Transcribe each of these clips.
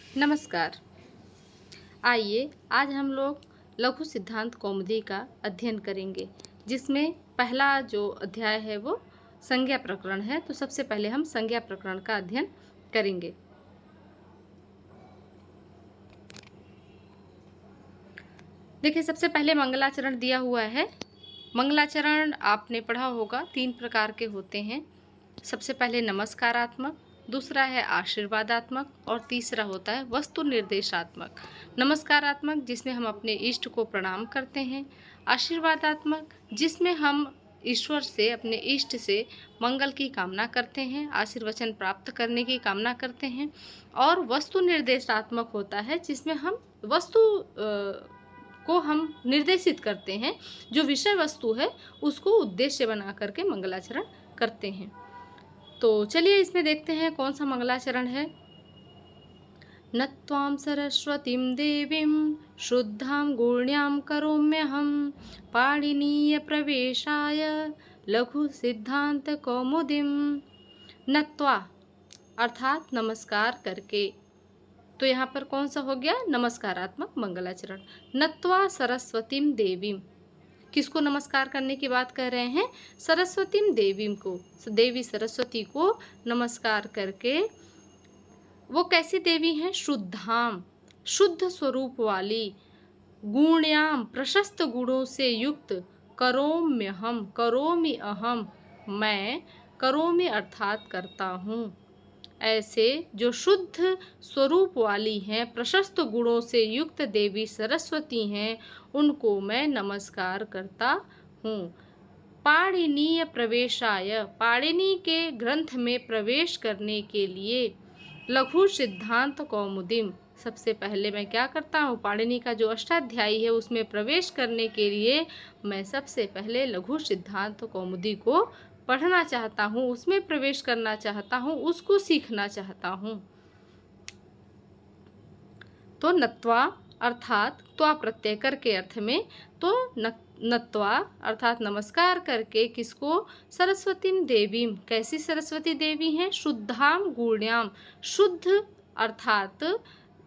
नमस्कार। आइए आज हम लोग लघु सिद्धांत कौमुदी का अध्ययन करेंगे, जिसमें पहला जो अध्याय है वो संज्ञा प्रकरण है। तो सबसे पहले हम संज्ञा प्रकरण का अध्ययन करेंगे। देखिए, सबसे पहले मंगलाचरण दिया हुआ है। मंगलाचरण आपने पढ़ा होगा, 3 प्रकार के होते हैं। सबसे पहले नमस्कारात्मक, दूसरा है आशीर्वादात्मक और तीसरा होता है वस्तु निर्देशात्मक। नमस्कारात्मक जिसमें हम अपने इष्ट को प्रणाम करते हैं, आशीर्वादात्मक जिसमें हम ईश्वर से, अपने इष्ट से मंगल की कामना करते हैं, आशीर्वचन प्राप्त करने की कामना करते हैं, और वस्तु निर्देशात्मक होता है जिसमें हम वस्तु को हम निर्देशित करते हैं। जो विषय वस्तु है उसको उद्देश्य बना करके मंगलाचरण करते हैं। तो चलिए इसमें देखते हैं कौन सा मंगलाचरण है। नत्वां सरस्वतीं देवीं शुद्धां गूढ्यां करोम्यहं पाणिनीय प्रवेशाय लघु सिद्धांत कौमुदीं। नत्वा अर्थात नमस्कार करके। तो यहाँ पर कौन सा हो गया? नमस्कारात्मक मंगलाचरण। नत्वा सरस्वतीं देवीं, किसको नमस्कार करने की बात कर रहे हैं? सरस्वतीं देवीं को, देवी सरस्वती को नमस्कार करके। वो कैसी देवी हैं? शुद्धाम, शुद्ध स्वरूप वाली, गुण्याम, प्रशस्त गुणों से युक्त, करोम्यहम, करोमि अहम, मैं, करोमि अर्थात करता हूँ, ऐसे जो शुद्ध स्वरूप वाली हैं, प्रशस्त गुणों से युक्त देवी सरस्वती हैं, उनको मैं नमस्कार करता हूँ। पाणिनीय प्रवेशाय, पाणिनि के ग्रंथ में प्रवेश करने के लिए, लघु सिद्धांत कौमुदीम, सबसे पहले मैं क्या करता हूँ? पाणिनि का जो अष्टाध्यायी है उसमें प्रवेश करने के लिए मैं सबसे पहले लघु सिद्धांत कौमुदी को पढ़ना चाहता हूँ, उसमें प्रवेश करना चाहता हूँ, उसको सीखना चाहता हूँ। तो नत्वा अर्थात त्वा प्रत्यय कर के अर्थ में, तो नत्वा अर्थात नमस्कार करके किसको? सरस्वतीं देवीं, कैसी सरस्वती देवी हैं? शुद्धाम गूढ़्याम, शुद्ध अर्थात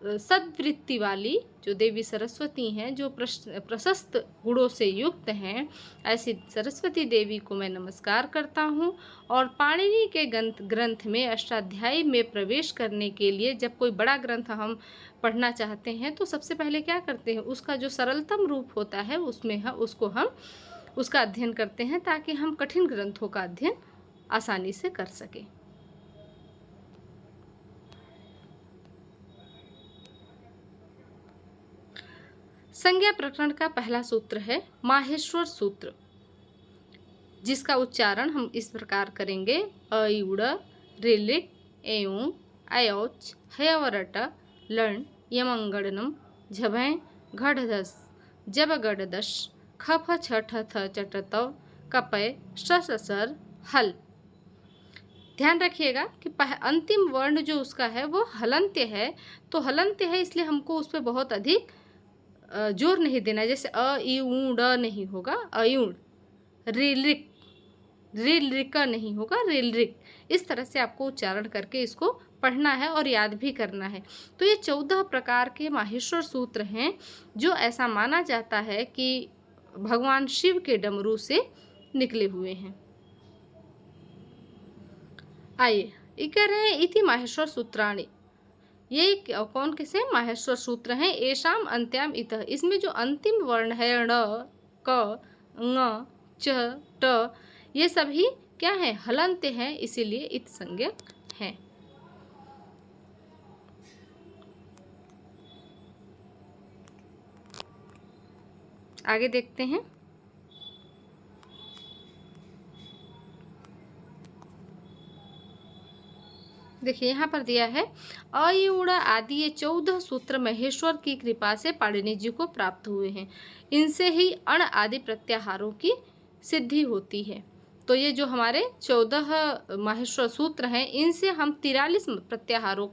सद्वृत्ति वाली जो देवी सरस्वती हैं, जो प्रशस्त गुणों से युक्त हैं, ऐसी सरस्वती देवी को मैं नमस्कार करता हूँ। और पाणिनि के ग्रंथ में अष्टाध्यायी में प्रवेश करने के लिए, जब कोई बड़ा ग्रंथ हम पढ़ना चाहते हैं तो सबसे पहले क्या करते हैं? उसका जो सरलतम रूप होता है उसमें उसको हम उसका अध्ययन करते हैं, ताकि हम कठिन ग्रंथों का अध्ययन आसानी से कर सकें। संज्ञा प्रकरण का पहला सूत्र है माहेश्वर सूत्र, जिसका उच्चारण हम इस प्रकार करेंगे: अयुड़, ऋलिक, एउं, अयोच, हयवरट, लण, यमंगड़नम, झभय, घड़धस, जबगड़दश, खफ छठ थ चटतव, कपय, ससर, हल। ध्यान रखिएगा कि अंतिम वर्ण जो उसका है वो हलंत्य है। तो हलंत्य है इसलिए हमको उस पर बहुत अधिक जोर नहीं देना है। जैसे अ ई ऊ ड नहीं होगा, अयुण, रिलिक, रिलिक नहीं होगा, रिलरिक। इस तरह से आपको उच्चारण करके इसको पढ़ना है और याद भी करना है। तो ये 14 प्रकार के माहेश्वर सूत्र हैं, जो ऐसा माना जाता है कि भगवान शिव के डमरू से निकले हुए हैं। आइए, ये कह रहे हैं इति माहेश्वर सूत्राणि, ये कौन किसे माहेश्वर सूत्र हैं? एषाम अंत्याम इतः, इसमें जो अंतिम वर्ण है ण, क, ङ, च, ट, ये सभी क्या है? हलंत हैं, इसीलिए इत संज्ञक हैं। आगे देखते हैं। देखिए यहाँ पर दिया है अयुण आदि, ये 14 सूत्र महेश्वर की कृपा से पाणिनि जी को प्राप्त हुए हैं। इनसे ही अण आदि प्रत्याहारों की सिद्धि होती है। तो ये जो हमारे 14 माहेश्वर सूत्र हैं, इनसे हम 43 प्रत्याहारों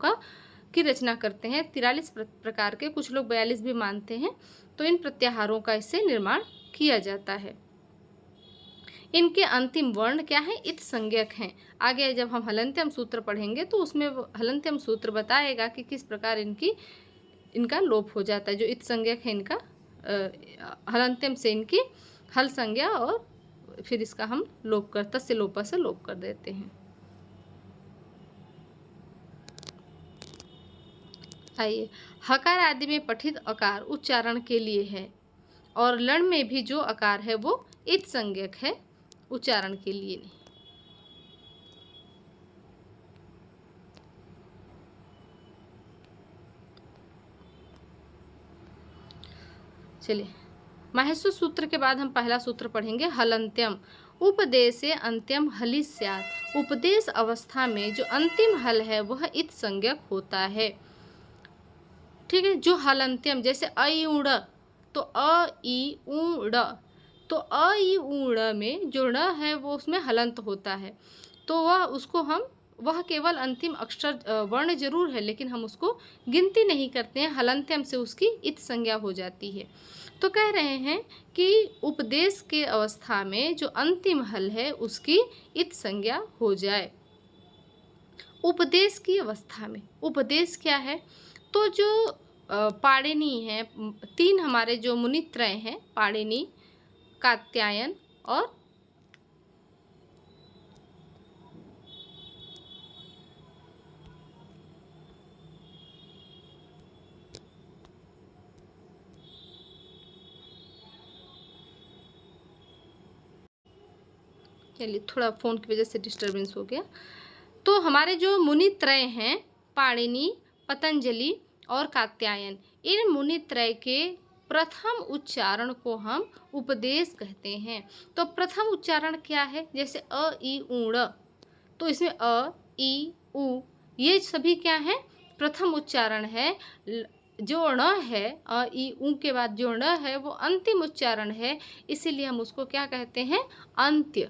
की रचना करते हैं। 43 प्रकार के, कुछ लोग 42 भी मानते हैं। तो इन प्रत्याहारों का इससे निर्माण किया जाता है। इनके अंतिम वर्ण क्या है? इत संज्ञक हैं। आगे जब हम हलन्त्यम सूत्र पढ़ेंगे तो उसमें हलन्त्यम सूत्र बताएगा कि किस प्रकार इनका लोप हो जाता है। जो इत संज्ञक है इनका हलन्त्यम से इनकी हल संज्ञा और फिर इसका हम लोप कर तस्य लोपा से लोप कर देते हैं। आइए, हकार आदि में पठित अकार उच्चारण के लिए है और लण में भी जो अकार है वो इत संज्ञक है, उच्चारण के लिए नहीं। चलिए, माहेश्वर सूत्र के बाद हम पहला सूत्र पढ़ेंगे हलन्त्यम। उपदेशे अंत्यम हलि स्यात्। उपदेश अवस्था में जो अंतिम हल है वह इत संज्ञक होता है। ठीक है, जो हलन्त्यम जैसे अ ई ऊड़, तो अ ई ऊड़, तो अ ई ऊड़ में जो ण है वो उसमें हलंत होता है, तो वह केवल अंतिम अक्षर वर्ण जरूर है लेकिन हम उसको गिनती नहीं करते हैं, हलन्त्यम से उसकी इत संज्ञा हो जाती है। तो कह रहे हैं कि उपदेश के अवस्था में जो अंतिम हल है उसकी इत संज्ञा हो जाए। उपदेश की अवस्था में उपदेश क्या है? तो जो पाणिनि है, तीन हमारे जो मुनित्रय हैं, पाणिनि, कात्यायन और चलिए थोड़ा फ़ोन की वजह से डिस्टरबेंस हो गया। तो हमारे जो मुनित्रय हैं, पाणिनि, पतंजलि और कात्यायन, इन मुनित्रय के प्रथम उच्चारण को हम उपदेश कहते हैं। तो प्रथम उच्चारण क्या है? जैसे अ ई ऊड़, तो इसमें अ ई उ ये सभी क्या है? प्रथम उच्चारण है। जो ण है, अ ई उ के बाद जो ण है वो अंतिम उच्चारण है, इसीलिए हम उसको क्या कहते हैं? अंत्य।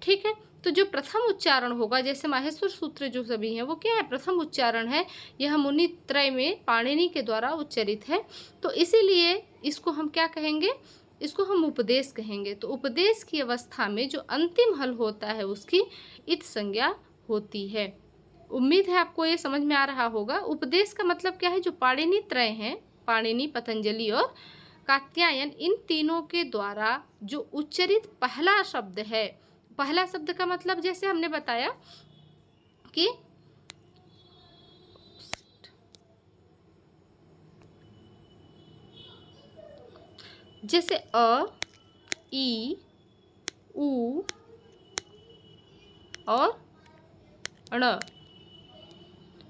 ठीक है, तो जो प्रथम उच्चारण होगा, जैसे माहेश्वर सूत्र जो सभी हैं वो क्या है? प्रथम उच्चारण है। यह मुनित्रय में पाणिनि के द्वारा उच्चरित है, तो इसीलिए इसको हम क्या कहेंगे? इसको हम उपदेश कहेंगे। तो उपदेश की अवस्था में जो अंतिम हल होता है उसकी इत संज्ञा होती है। उम्मीद है आपको ये समझ में आ रहा होगा। उपदेश का मतलब क्या है? जो पाणिनि त्रय हैं, पाणिनि, पतंजलि और कात्यायन, इन तीनों के द्वारा जो उच्चरित पहला शब्द है, पहला शब्द का मतलब जैसे हमने बताया कि जैसे अ, ई, उ और ण।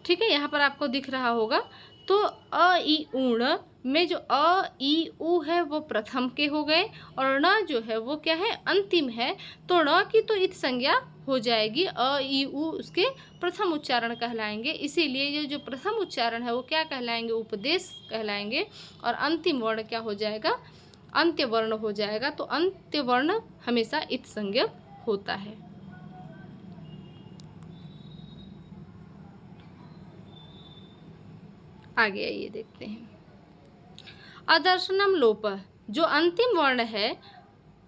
ठीक है, यहाँ पर आपको दिख रहा होगा। तो अ ई ऊण में जो अ ई उ है वो प्रथम के हो गए और ण जो है वो क्या है? अंतिम है। तो ण की तो इत संज्ञा हो जाएगी, अ ई उ उसके प्रथम उच्चारण कहलाएंगे। इसीलिए ये जो प्रथम उच्चारण है वो क्या कहलाएंगे? उपदेश कहलाएंगे। और अंतिम वर्ण क्या हो जाएगा? अंत्य वर्ण हो जाएगा। तो अंत्य वर्ण हमेशा इत संज्ञक होता है। आगे आइए देखते हैं। अदर्शनम लोप, जो अंतिम वर्ण है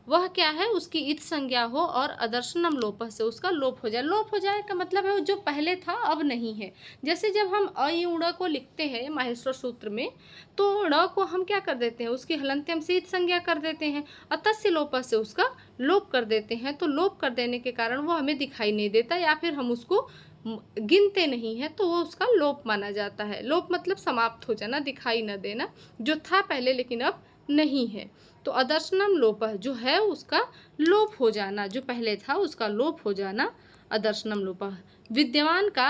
वह क्या है? उसकी इत संज्ञा हो और अदर्शनम लोप से उसका लोप हो जाए। लोप हो जाए का मतलब है जो पहले था अब नहीं है। जैसे जब हम अ ई ऊण को लिखते हैं माहेश्वर सूत्र में, तो ण को हम क्या कर देते हैं? उसकी हलन्त्यम से इत संज्ञा कर देते हैं और तस्य लोप से उसका लोप कर देते हैं। तो लोप कर देने के कारण वो हमें दिखाई नहीं देता या फिर हम उसको गिनते नहीं है, तो वो उसका लोप माना जाता है। लोप मतलब समाप्त हो जाना, दिखाई न देना, जो था पहले लेकिन अब नहीं है। तो अदर्शनम लोप जो है उसका लोप हो जाना, जो पहले था उसका लोप हो जाना अदर्शनम लोप। विद्यमान का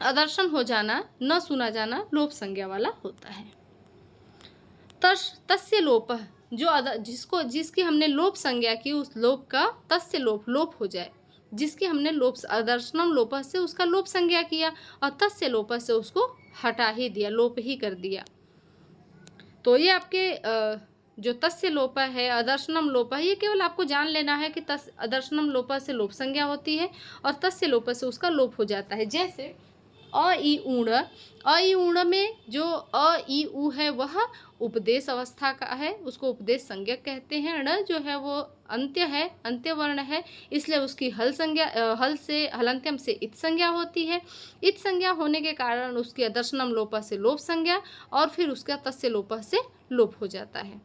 अदर्शन हो जाना, न सुना जाना, लोप संज्ञा वाला होता है। तस्य लोप, जो जिसकी हमने लोप संज्ञा की, उस लोप का तस्य लोप हो जाए। जिसकी हमने लोप अदर्शनम लोप से उसका लोप संज्ञा किया और तस्य लोप से उसको हटा ही दिया, लोप ही कर दिया। तो ये आपके जो तस्य लोप है, अदर्शनम लोप है, ये केवल आपको जान लेना है कि अदर्शनम लोप से लोप संज्ञा होती है और तस्य लोप से उसका लोप हो जाता है। जैसे अ ई ऊण, अ ई ऊण में जो अ ई उ है वह उपदेश अवस्था का है, उसको उपदेश संज्ञक कहते हैं। ण जो है वो अंत्य है, अंत्य वर्ण है, इसलिए उसकी हल संज्ञा हल से हलंत्यम से इत संज्ञा होती है। इत संज्ञा होने के कारण उसकी अदर्शनम लोपः से लोप संज्ञा और फिर उसका तस्य लोपः से लोप हो जाता है।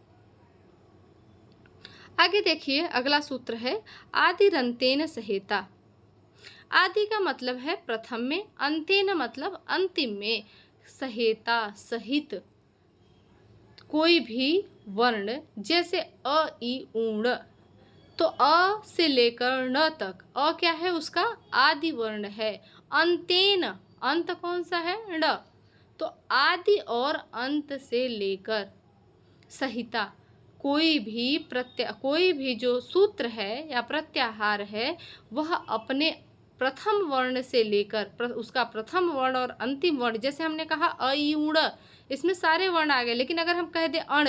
आगे देखिए अगला सूत्र है आदिरंतेन सहेता। आदि का मतलब है प्रथम में, अंतेन मतलब अंतिम में, सहेता सहित कोई भी वर्ण, जैसे अ ई ऊण, तो अ से लेकर न तक अ क्या है उसका आदि वर्ण है। अंतेन, अंत कौन सा है ण, तो आदि और अंत से लेकर सहिता कोई भी जो सूत्र है या प्रत्याहार है वह अपने प्रथम वर्ण से लेकर उसका प्रथम वर्ण और अंतिम वर्ण, जैसे हमने कहा अ ई ऊण, इसमें सारे वर्ण आ गए, लेकिन अगर हम कह दे अण,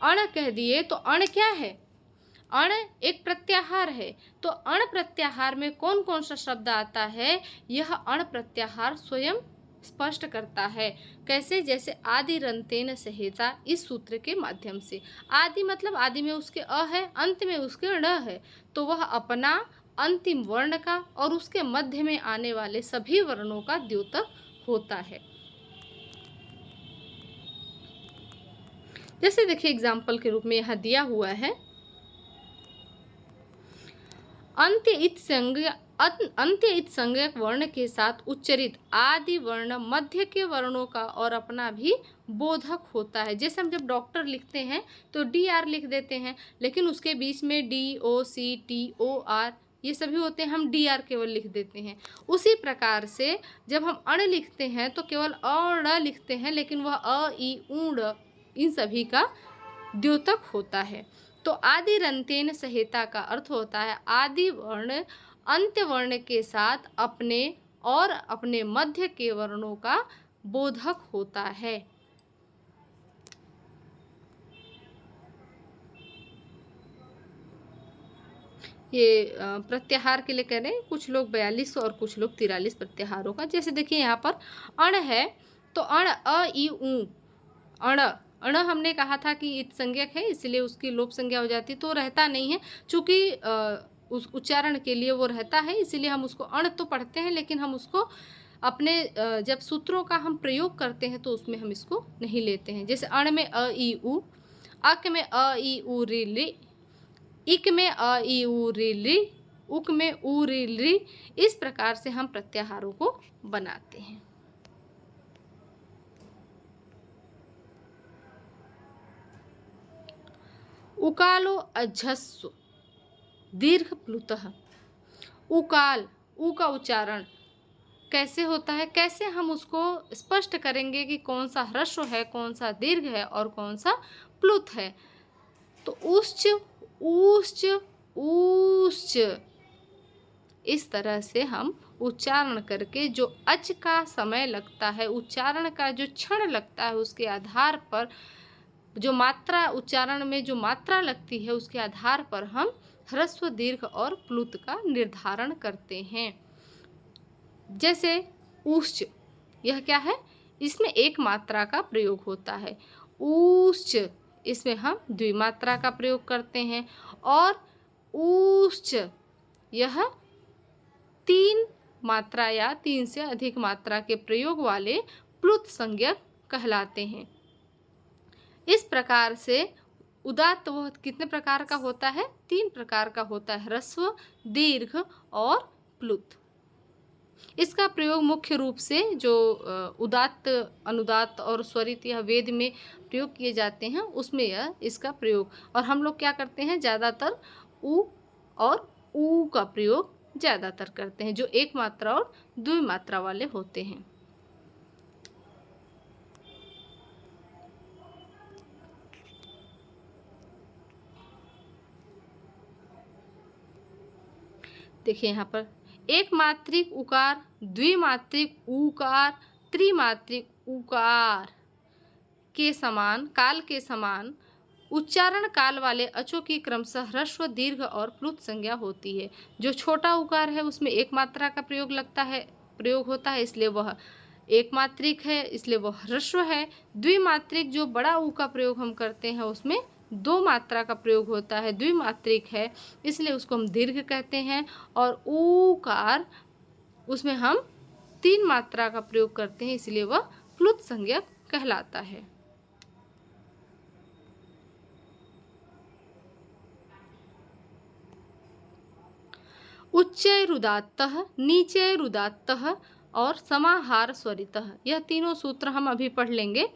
अण कह दिए तो अण क्या है, अण एक प्रत्याहार है। तो अण प्रत्याहार में कौन कौन सा शब्द आता है, यह अण प्रत्याहार स्वयं स्पष्ट करता है। कैसे, जैसे आदि रंतेन सहेता, इस सूत्र के माध्यम से। आदि मतलब आदि में उसके अ है, अंत में उसके ण है, तो वह अपना अंतिम वर्ण का और उसके मध्य में आने वाले सभी वर्णों का द्योतक होता है। जैसे देखिए एग्जाम्पल के रूप में यहाँ दिया हुआ है, अंत्य इत संज्ञक वर्ण के साथ उच्चरित आदि वर्ण मध्य के वर्णों का और अपना भी बोधक होता है। जैसे हम जब डॉक्टर लिखते हैं तो डी आर लिख देते हैं, लेकिन उसके बीच में D O C T O R ये सभी होते हैं, हम डी आर केवल लिख देते हैं। उसी प्रकार से जब हम अण लिखते हैं तो केवल अ लिखते हैं, लेकिन वह अ ई ऊण इन सभी का द्योतक होता है। तो आदि रंतेन सहेता का अर्थ होता है आदि वर्ण अंत्य वर्ण के साथ अपने और अपने मध्य के वर्णों का बोधक होता है। ये प्रत्याहार के लिए कह रहे हैं, कुछ लोग 42 और कुछ लोग 43 प्रत्याहारों का। जैसे देखिए यहाँ पर अण है तो अण अ ई ऊ, अण, अण हमने कहा था कि इत संज्ञक है इसलिए उसकी लोप संज्ञा हो जाती, तो रहता नहीं है, चूंकि उस उच्चारण के लिए वो रहता है, इसीलिए हम उसको अण तो पढ़ते हैं, लेकिन हम उसको अपने जब सूत्रों का हम प्रयोग करते हैं तो उसमें हम इसको नहीं लेते हैं। जैसे अण में अ ई उ, अक में अ ई उ रि ली, इक में अ ई उ रि ली, उक में उ रि ली, इस प्रकार से हम प्रत्याहारों को बनाते हैं। उकालो अझस्व दीर्घ प्लुतः। उकाल, उ का उच्चारण कैसे होता है, कैसे हम उसको स्पष्ट करेंगे कि कौन सा ह्रस्व है, कौन सा दीर्घ है और कौन सा प्लुत है। तो उच्च ऊश्च ऊश्च, इस तरह से हम उच्चारण करके जो अच का समय लगता है, उच्चारण का जो क्षण लगता है, उसके आधार पर जो मात्रा उच्चारण में जो मात्रा लगती है उसके आधार पर हम ह्रस्व दीर्घ और प्लुत का निर्धारण करते हैं। जैसे ऊश्च, यह क्या है, इसमें एक मात्रा का प्रयोग होता है। ऊश्च, इसमें हम द्विमात्रा का प्रयोग करते हैं। और ऊश्च, यह 3 मात्रा या 3 से अधिक मात्रा के प्रयोग वाले प्लुत संज्ञक कहलाते हैं। इस प्रकार से उदात्त वह कितने प्रकार का होता है, 3 प्रकार का होता है, ह्रस्व, दीर्घ और प्लुत। इसका प्रयोग मुख्य रूप से जो उदात्त, अनुदात्त और स्वरित यह वेद में प्रयोग किए जाते हैं उसमें यह इसका प्रयोग, और हम लोग क्या करते हैं ज़्यादातर उ और ऊ का प्रयोग ज़्यादातर करते हैं, जो एक मात्रा और द्विमात्रा वाले होते हैं। देखिए यहाँ पर एक मात्रिक उकार, द्विमात्रिक ऊकार, त्रिमात्रिक उकार के समान, काल के समान उच्चारण काल वाले अचों की क्रमशः ह्रस्व, दीर्घ और प्लुत संज्ञा होती है। जो छोटा उकार है उसमें एक मात्रा का प्रयोग लगता है प्रयोग होता है इसलिए वह एक मात्रिक है, इसलिए वह ह्रस्व है। द्विमात्रिक जो बड़ा ऊ का प्रयोग हम करते हैं उसमें दो मात्रा का प्रयोग होता है, द्विमात्रिक है, इसलिए उसको हम दीर्घ कहते हैं। और ऊकार उसमें हम तीन मात्रा का प्रयोग करते हैं, इसलिए वह प्लुत संज्ञक कहलाता है। उच्चय रुदात्तः, नीचय रुदात्तः और समाहार स्वरितः, यह तीनों सूत्र हम अभी पढ़ लेंगे।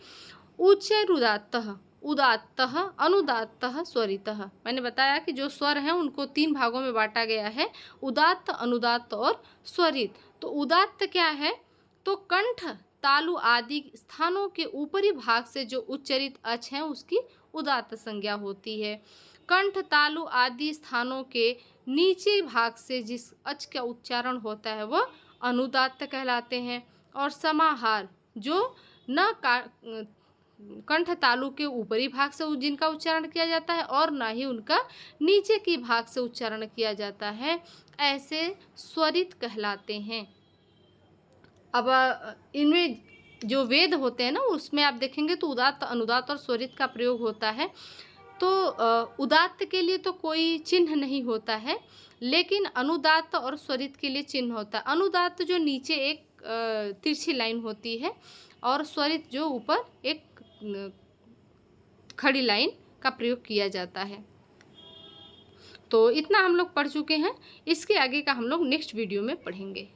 उच्चय रुदात्तः, उदात्तः, अनुदात्तः, स्वरितः। मैंने बताया कि जो स्वर हैं उनको तीन भागों में बांटा गया है, उदात्त, अनुदात्त और स्वरित। तो उदात्त क्या है? तो कंठ, तालु आदि स्थानों के ऊपरी भाग से जो उच्चरित अच हैं उसकी उदात्त संज्ञा होती है। कंठ, तालु आदि स्थानों के नीचे भाग से जिस अच का उच्चारण होता है वह अनुदात्त कहलाते हैं। और समाहार जो न कंठ तालु के ऊपरी भाग से जिनका उच्चारण किया जाता है और ना ही उनका नीचे की भाग से उच्चारण किया जाता है, ऐसे स्वरित कहलाते हैं। अब इनमें जो वेद होते हैं ना उसमें आप देखेंगे तो उदात्त, अनुदात्त और स्वरित का प्रयोग होता है। तो उदात्त के लिए तो कोई चिन्ह नहीं होता है, लेकिन अनुदात्त और स्वरित के लिए चिन्ह होता है। अनुदात्त जो नीचे एक तिरछी लाइन होती है और स्वरित जो ऊपर एक खड़ी लाइन का प्रयोग किया जाता है। तो इतना हम लोग पढ़ चुके हैं, इसके आगे का हम लोग नेक्स्ट वीडियो में पढ़ेंगे।